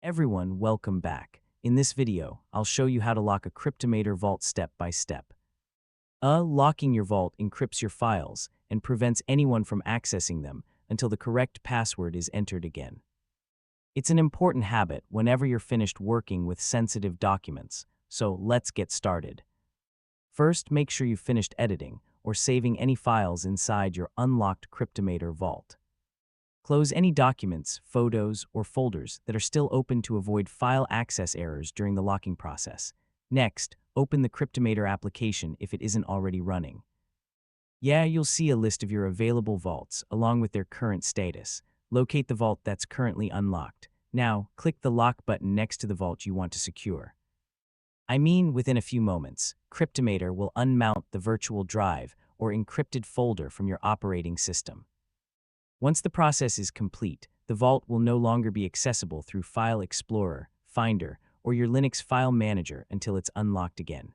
Everyone, welcome back. In this video, I'll show you how to lock a Cryptomator vault step by step. Locking your vault encrypts your files and prevents anyone from accessing them until the correct password is entered again. It's an important habit whenever you're finished working with sensitive documents, so let's get started. First, make sure you've finished editing or saving any files inside your unlocked Cryptomator vault. Close any documents, photos, or folders that are still open to avoid file access errors during the locking process. Next, open the Cryptomator application if it isn't already running. You'll see a list of your available vaults along with their current status. Locate the vault that's currently unlocked. Now, click the lock button next to the vault you want to secure. Within a few moments, Cryptomator will unmount the virtual drive or encrypted folder from your operating system. Once the process is complete, the vault will no longer be accessible through File Explorer, Finder, or your Linux file manager until it's unlocked again.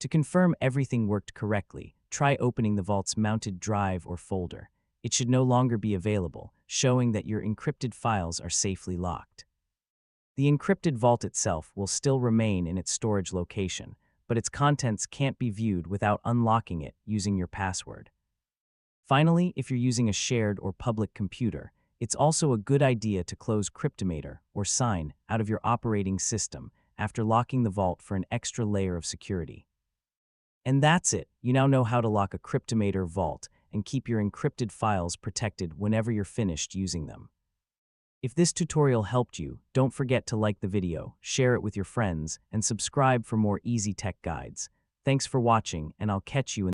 To confirm everything worked correctly, try opening the vault's mounted drive or folder. It should no longer be available, showing that your encrypted files are safely locked. The encrypted vault itself will still remain in its storage location, but its contents can't be viewed without unlocking it using your password. Finally, if you're using a shared or public computer, it's also a good idea to close Cryptomator or Sign out of your operating system after locking the vault for an extra layer of security. And that's it. You now know how to lock a Cryptomator vault and keep your encrypted files protected whenever you're finished using them. If this tutorial helped you, don't forget to like the video, share it with your friends, and subscribe for more easy tech guides. Thanks for watching, and I'll catch you in